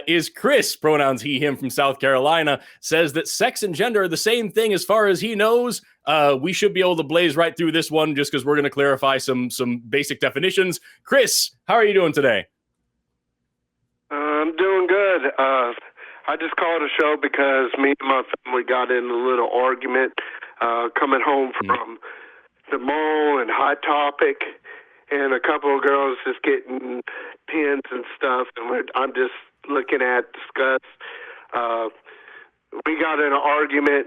is Chris, pronouns he, him, from South Carolina, says that sex and gender are the same thing as far as he knows. We should be able to blaze right through this one just because we're going to clarify some basic definitions. Chris, how are you doing today? I'm doing good. I just called a show because me and my family got in a little argument coming home from the mall and Hot Topic, and a couple of girls just getting pins and stuff, and I'm just looking at discuss. We got in an argument.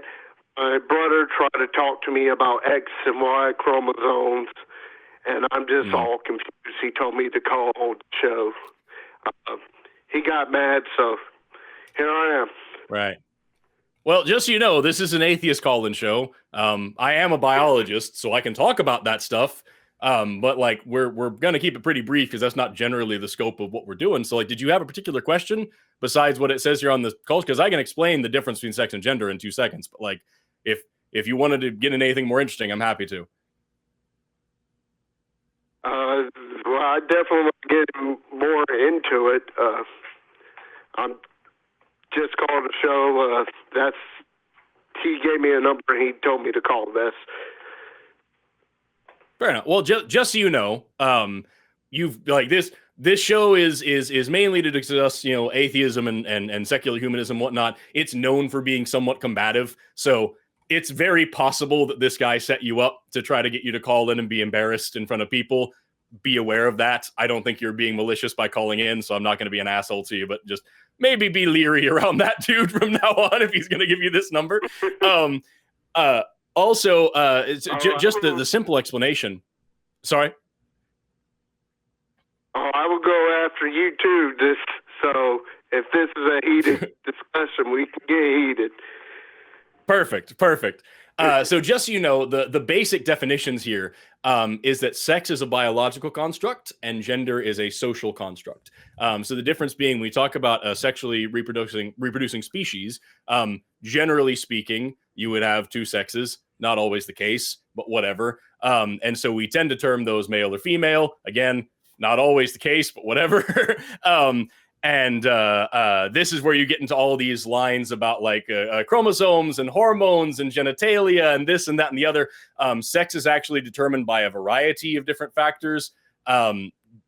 My brother tried to talk to me about X and Y chromosomes, and I'm just all confused. He told me to call the show. He got mad, so here I am. Right. Well, just so you know, this is an atheist call-in show. I am a biologist, so I can talk about that stuff. But like we're gonna keep it pretty brief because that's not generally the scope of what we're doing. So like, did you have a particular question besides what it says here on the call? Because I can explain the difference between sex and gender in 2 seconds. But like, if you wanted to get into anything more interesting, I'm happy to. Well, I definitely want to get more into it. I'm just called a show. He gave me a number and he told me to call this. Fair enough. Well, just so you know, you've like this show is mainly to discuss, atheism and secular humanism and whatnot. It's known for being somewhat combative. So it's very possible that this guy set you up to try to get you to call in and be embarrassed in front of people. Be aware of that. I don't think you're being malicious by calling in, so I'm not going to be an asshole to you, but just maybe be leery around that dude from now on if he's going to give you this number. Also, just the simple explanation. Sorry? I will go after you too. So if this is a heated discussion, we can get heated. Perfect. So just so you know, the basic definitions here is that sex is a biological construct and gender is a social construct. So the difference being, we talk about a sexually reproducing species. Generally speaking, you would have 2 sexes. Not always the case, but whatever. And so we tend to term those male or female. Again, not always the case, but whatever. And this is where you get into all these lines about like chromosomes and hormones and genitalia and this and that and the other. Sex is actually determined by a variety of different factors.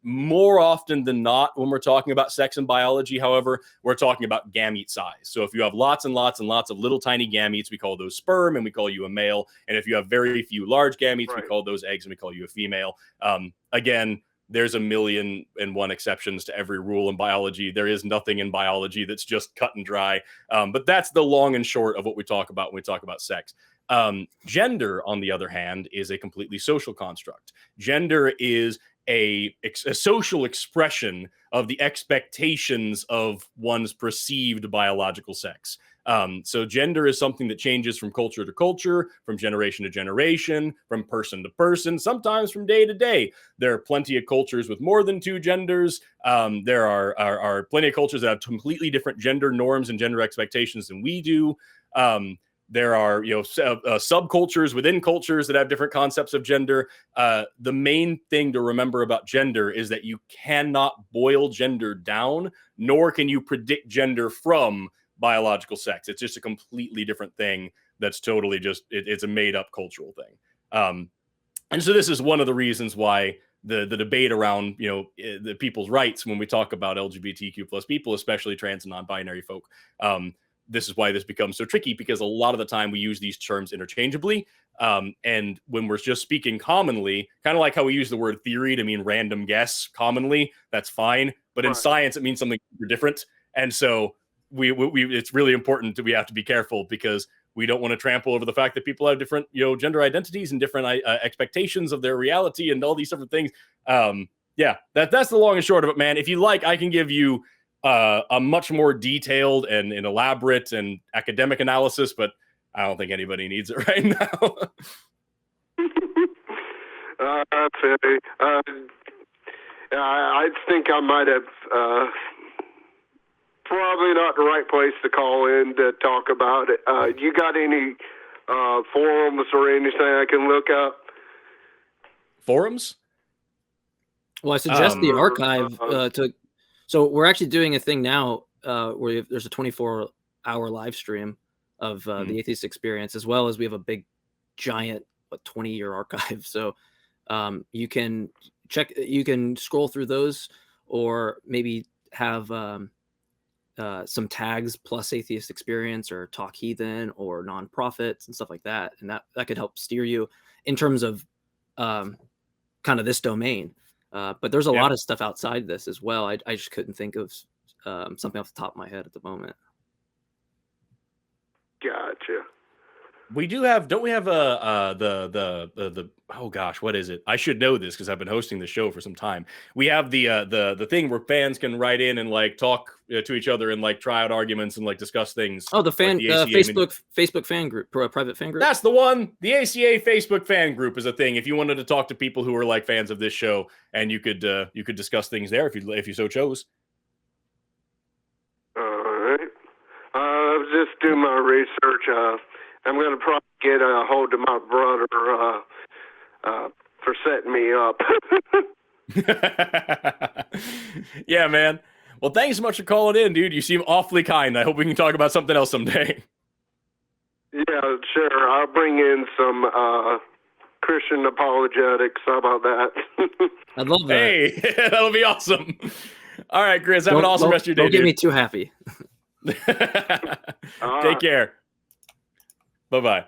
More often than not, when we're talking about sex and biology, however, we're talking about gamete size. So if you have lots and lots and lots of little tiny gametes, we call those sperm and we call you a male. And if you have very few large gametes, we call those eggs and we call you a female. Again, there's 1,000,001 exceptions to every rule in biology. There is nothing in biology that's just cut and dry. But that's the long and short of what we talk about when we talk about sex. Gender, on the other hand, is a completely social construct. Gender is a social expression of the expectations of one's perceived biological sex. So gender is something that changes from culture to culture, from generation to generation, from person to person, sometimes from day to day. There are plenty of cultures with more than 2 genders. There are plenty of cultures that have completely different gender norms and gender expectations than we do. There are, subcultures within cultures that have different concepts of gender. The main thing to remember about gender is that you cannot boil gender down, nor can you predict gender from biological sex. It's just a completely different thing. That's totally it's a made up cultural thing. And so this is one of the reasons why the debate around, the people's rights when we talk about LGBTQ plus people, especially trans and non-binary folk, this is why this becomes so tricky, because a lot of the time we use these terms interchangeably. And when we're just speaking commonly, kind of like how we use the word theory to mean random guess commonly, that's fine. But in science, it means something different. And so we it's really important that we have to be careful, because we don't want to trample over the fact that people have different, gender identities and different expectations of their reality and all these different things. That's the long and short of it, man. If you like, I can give you a much more detailed and elaborate and academic analysis, but I don't think anybody needs it right now. I think I might have probably not the right place to call in to talk about it. You got any forums or anything I can look up? Forums? Well, I suggest the archive So we're actually doing a thing now there's a 24-hour live stream of the Atheist Experience, as well as we have a big, giant 20-year archive. So you can scroll through those, or maybe have some tags plus Atheist Experience or Talk Heathen or nonprofits and stuff like that, and that could help steer you in terms of kind of this domain. But there's a lot of stuff outside this as well. I just couldn't think of something off the top of my head at the moment. Gotcha. We do have, don't we have the oh gosh, what is it? I should know this because I've been hosting the show for some time. We have the thing where fans can write in and like talk to each other and like try out arguments and like discuss things. Oh, the fan, like Facebook fan group, private fan group. That's the one. The ACA Facebook fan group is a thing. If you wanted to talk to people who are like fans of this show, and you could discuss things there if you so chose. All right. I was just doing my research. I'm going to probably get a hold of my brother for setting me up. Yeah, man. Well, thanks so much for calling in, dude. You seem awfully kind. I hope we can talk about something else someday. Yeah, sure. I'll bring in some Christian apologetics. How about that? I'd love that. Hey, that'll be awesome. All right, Chris. Have an awesome rest of your day. Don't get me too happy. Take care. Bye-bye.